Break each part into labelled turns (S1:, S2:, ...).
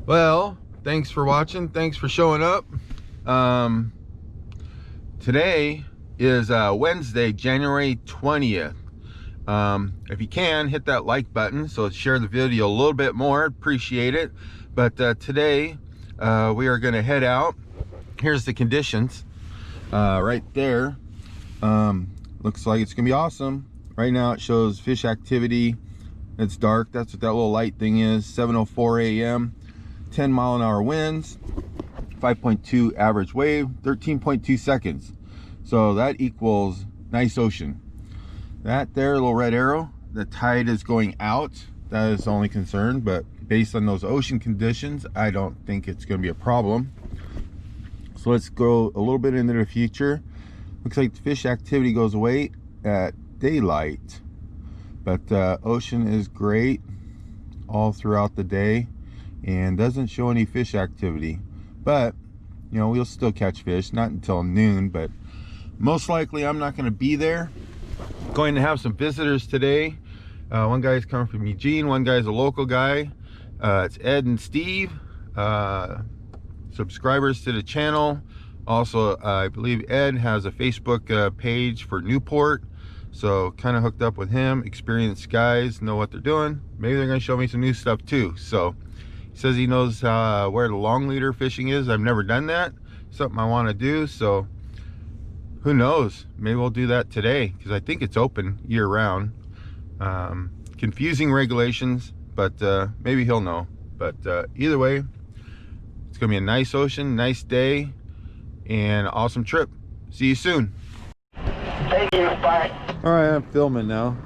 S1: Well, thanks for watching. Thanks for showing up. Today is Wednesday, January 20th. If you can, hit that like button, so share the video a little bit more. Appreciate it. But today we are going to head out. Here's the conditions right there. Looks like it's gonna be awesome. Right now it shows fish activity. It's dark. That's what that little light thing is. 7:04 a.m. 10-mile-an-hour winds, 5.2 average wave, 13.2 seconds. So that equals nice ocean. That there little red arrow, the tide is going out. That is the only concern, but based on those ocean conditions, I don't think it's going to be a problem. So let's go a little bit into the future. Looks like the fish activity goes away at daylight, but ocean is great all throughout the day and doesn't show any fish activity. But you know, we'll still catch fish, not until noon, but most likely I'm not going to be there. Going to have some visitors today. One guy's coming from Eugene, one guy's a local guy. It's Ed and Steve, subscribers to the channel. Also, I believe Ed has a Facebook page for Newport, so kind of hooked up with him. Experienced guys, know what they're doing. Maybe they're going to show me some new stuff too. So he says he knows where the long leader fishing is. I've never done that. Something I want to do, so who knows, maybe we'll do that today, because I think it's open year round. Confusing regulations, but maybe he'll know. But either way, it's gonna be a nice ocean, nice day, and awesome trip. See you soon.
S2: Thank you, bye.
S1: All right, I'm filming now.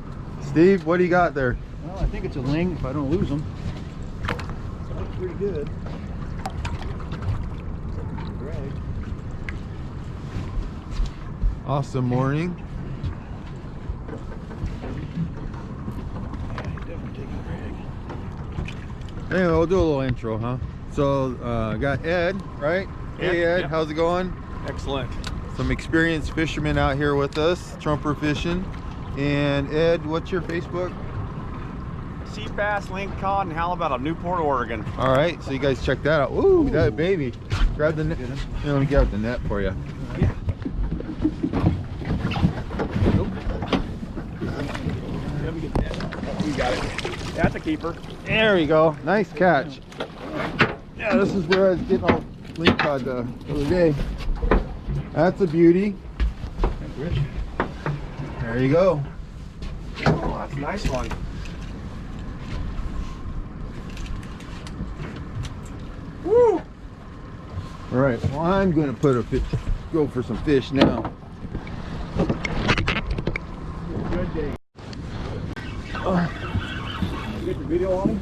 S1: Steve, what do you got there?
S3: Well, I think it's a ling if I don't lose them. So that's pretty good.
S1: Awesome morning. Anyway, we'll do a little intro, huh? So, got Ed, right? Hey Ed, how's it going?
S3: Excellent.
S1: Some experienced fishermen out here with us, trumper fishing. And Ed, what's your Facebook?
S3: Sea bass, link cod, and halibut of Newport, Oregon.
S1: All right, so you guys check that out. Ooh, that baby. Grab the net. Here, let me grab the net for you.
S3: Yeah. You got it. That's a keeper.
S1: There we go. Nice catch. Yeah, this is where I was getting all link cod the other day. That's a beauty. There you go.
S3: Oh, that's a nice one. Woo!
S1: All right, well, I'm going to put a fish, go for some fish now.
S3: Good day. You get the video on him?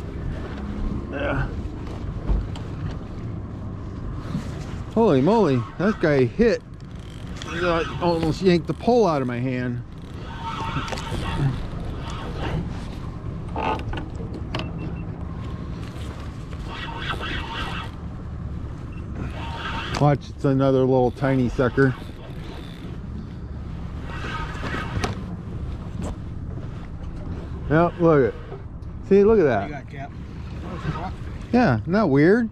S1: Yeah. Holy moly, that guy hit. I almost yanked the pole out of my hand. Watch, it's another little tiny sucker. Yeah, look at it. See, look at that.
S3: You got Cap.
S1: Yeah, not weird.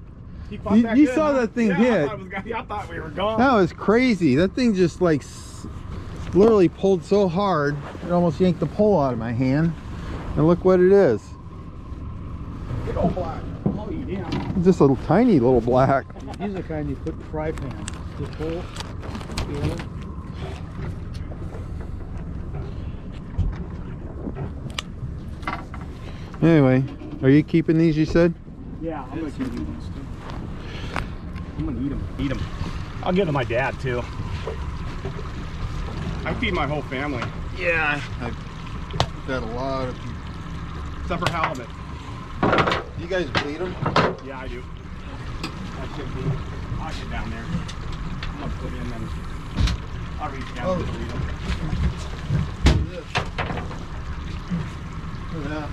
S1: You saw that thing hit.
S3: I thought we were gone.
S1: That was crazy. That thing just like literally pulled so hard it almost yanked the pole out of my hand. And look what it is.
S3: Big old black. Oh, yeah.
S1: Just a tiny little black.
S3: These are the kind you put in fry pan. Just pull.
S1: Anyway, are you keeping these, you said?
S3: Yeah, I'm gonna keep these too. I'm gonna eat them. Eat them. I'll give them to my dad too. I feed my whole family.
S1: Yeah, I've got a lot of.
S3: Except for halibut.
S1: You guys bleed them?
S3: Yeah, I do. I should be. I'll get down there. I'm gonna put in and I'll reach down and bleed them.
S1: Look at that.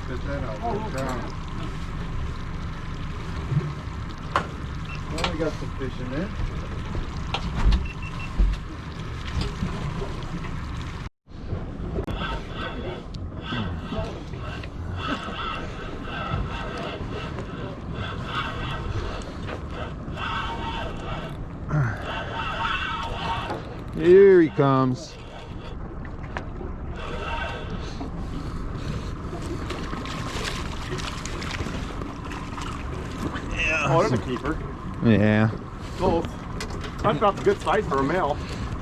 S1: Spit that out.
S3: Oh, okay.
S1: Well, we got some fish in there. Here he comes.
S3: Oh, there's a keeper.
S1: Yeah.
S3: Close. That's about the good size for a male.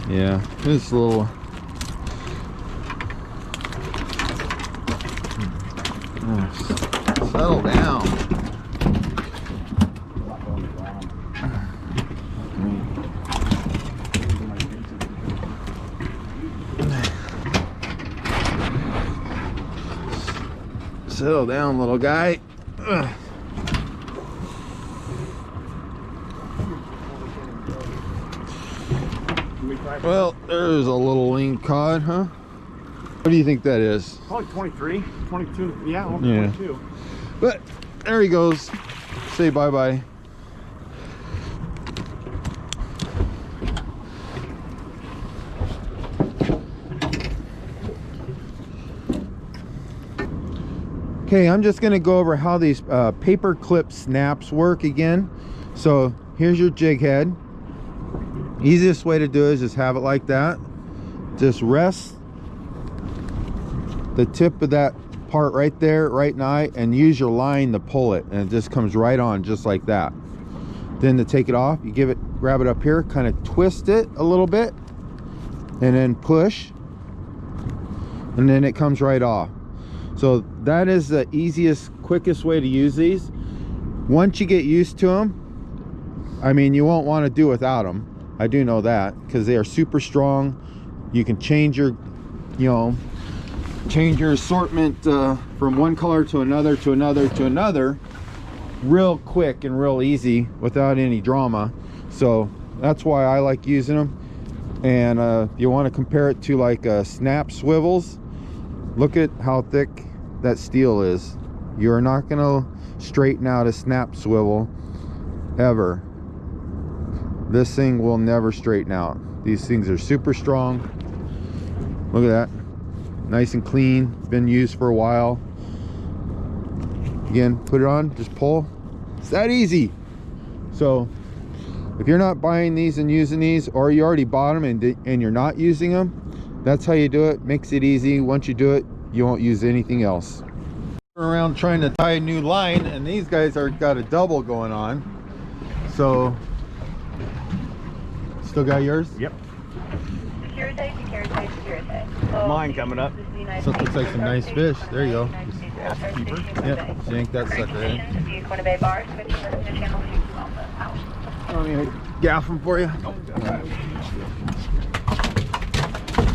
S1: Yeah. This little. Settle down. Settle down, little guy. Ugh. Well, there's a little lean cod, huh? What do you think that is?
S3: Probably 23, 22. Yeah, almost
S1: Yeah.
S3: 22.
S1: But there he goes. Say bye-bye. Okay, I'm just going to go over how these paper clip snaps work again. So here's your jig head. Easiest way to do it is just have it like that. Just rest the tip of that part right there, right now, and use your line to pull it, and it just comes right on just like that. Then to take it off, you grab it up here, kind of twist it a little bit, and then push, and then it comes right off. So that is the easiest, quickest way to use these. Once you get used to them, I mean, you won't want to do without them. I do know that, because they are super strong. You can change your, change your assortment from one color to another to another to another real quick and real easy without any drama. So that's why I like using them. And you want to compare it to like snap swivels. Look at how thick that steel is. You're not going to straighten out a snap swivel ever. This thing will never straighten out. These things are super strong. Look at that. Nice and clean. Been used for a while. Again, put it on, just pull. It's that easy. So if you're not buying these and using these, or you already bought them and you're not using them, that's how you do it. Makes it easy. Once you do it, you won't use anything else. Around trying to tie a new line, and these guys are got a double going on. So still got yours?
S3: Yep. Mine coming up.
S1: So it looks like some nice fish. There you go.
S3: Yeah, keeper.
S1: Yep, yank that sucker in. Want me to gaff them for you?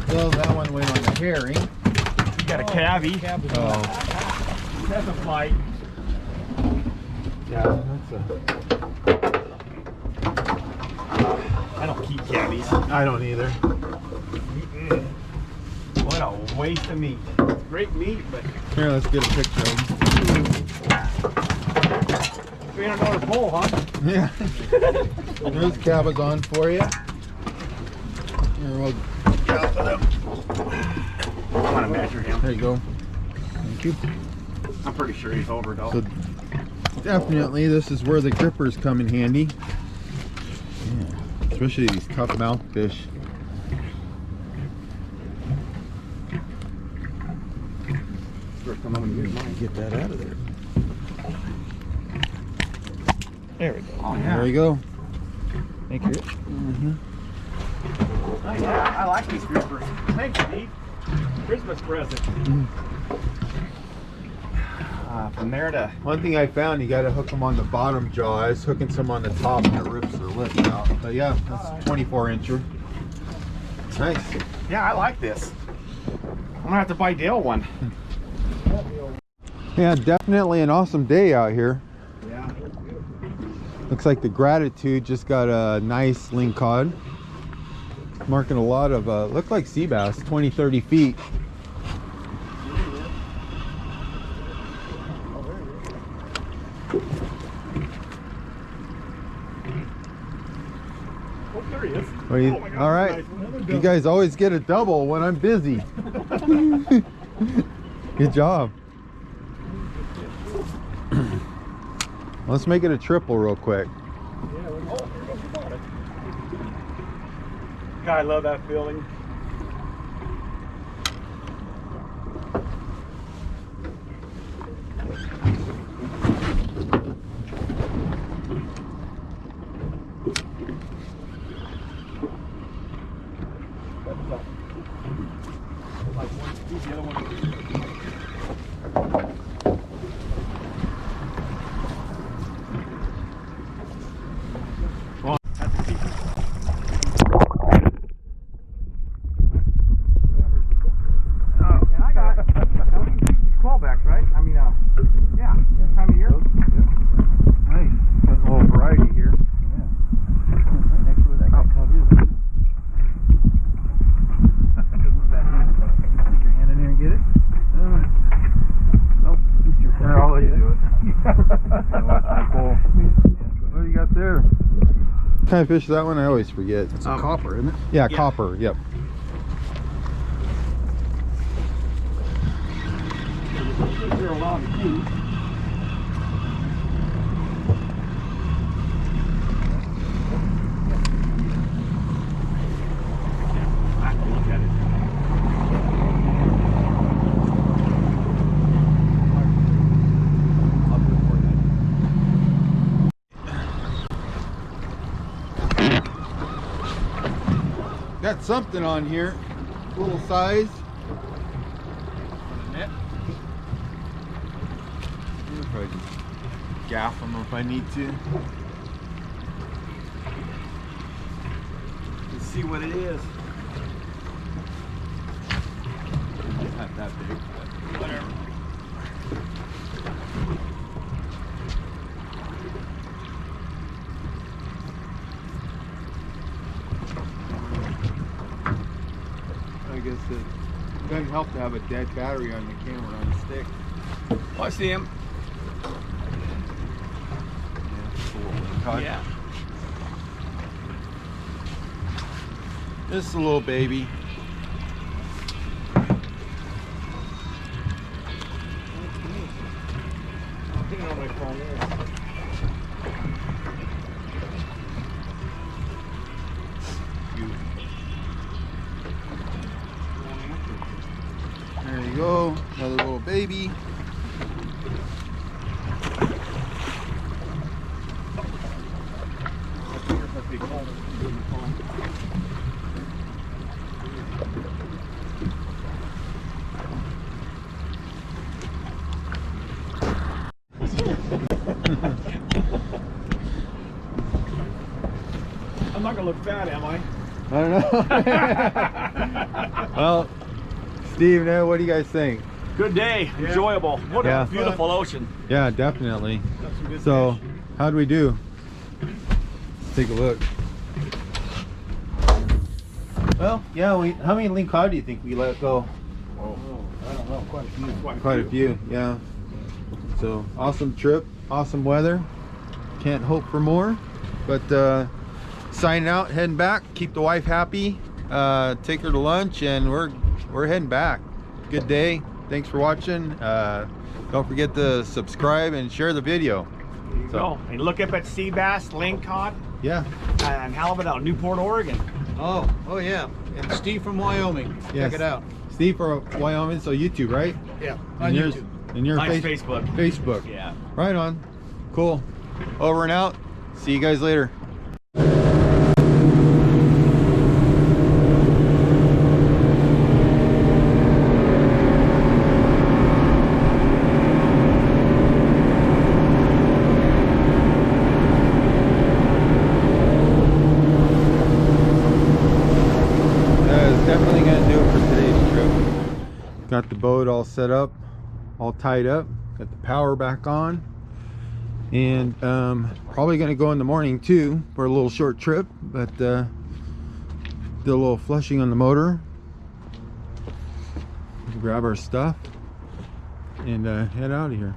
S1: Well, that one went on the herring.
S3: You got a cabby.
S1: Oh,
S3: That's a flight.
S1: yeah,
S3: I don't keep cabbies.
S1: I don't either.
S3: What a waste of meat. Great meat, but
S1: Here, let's get a picture of them.
S3: $300 pole, huh?
S1: Yeah. There's cabazon for you. Here, we'll count them.
S3: I want to measure him.
S1: There you go. Thank you.
S3: I'm pretty sure he's over, though.
S1: So definitely this is where the grippers come in handy. Yeah. Especially these tough mouth fish. Get that out of there.
S3: There we go. Oh, yeah.
S1: There you go.
S3: Thank you. Oh, yeah, I like these groupers. Thanks, Steve. Christmas present. From there to...
S1: One thing I found, you got to hook them on the bottom jaw. I was hooking some on the top and it rips their lips out. But yeah, that's 24 incher. Nice.
S3: Yeah, I like this. I'm gonna have to buy Dale one.
S1: Yeah, definitely an awesome day out here.
S3: Yeah.
S1: Looks like the Gratitude just got a nice lingcod. Marking a lot of, look like sea bass, 20-30 feet.
S3: Oh, there he is.
S1: Well,
S3: Oh my God,
S1: all right.
S3: nice.
S1: You guys always get a double when I'm busy. Good job. Let's make it a triple real quick.
S3: God, I love that feeling.
S1: What kind of fish is that one? I always forget.
S4: It's a copper, isn't it?
S1: Yeah, copper. Yep.
S3: You're allowed to keep.
S1: Got something on here, little size. On a net. If I can gaff them if I need to. Let's see what it is. It's not that big, but whatever. I guess it doesn't help to have a dead battery on the camera on the stick.
S3: Oh, I see him.
S1: Yeah, it's a little cut.
S3: Yeah.
S1: This is a little baby. There you go, another little baby.
S3: I'm not gonna look fat, am I?
S1: I don't know. Well, Steve, now what do you guys think?
S3: Good day, enjoyable. What
S1: Yeah.
S3: a beautiful ocean.
S1: Yeah, definitely.
S3: Got some good
S1: So,
S3: fish.
S1: how'd we do? Let's take a look. Well, yeah, how many ling cod do you think we let go?
S4: Oh, I don't know, quite a few.
S1: Quite a few, yeah. So, awesome trip, awesome weather. Can't hope for more. But signing out, heading back, keep the wife happy, take her to lunch, and we're heading back. Good day. Thanks for watching. Don't forget to subscribe and share the video.
S3: There you go. And look up at sea bass, lingcod,
S1: Yeah.
S3: and halibut out of Newport, Oregon.
S4: Oh yeah. And Steve from Wyoming.
S1: Yes.
S4: Check it out.
S1: Steve from Wyoming, so YouTube, right?
S4: Yeah.
S1: And
S4: On
S1: yours-
S4: YouTube.
S1: And your
S3: Mine's Facebook.
S1: Facebook.
S3: Yeah.
S1: Right on. Cool. Over and out. See you guys later. Definitely gonna do it for today's trip. Got the boat all set up, all tied up, got the power back on, and probably gonna go in the morning too for a little short trip, but do a little flushing on the motor, grab our stuff, and head out of here.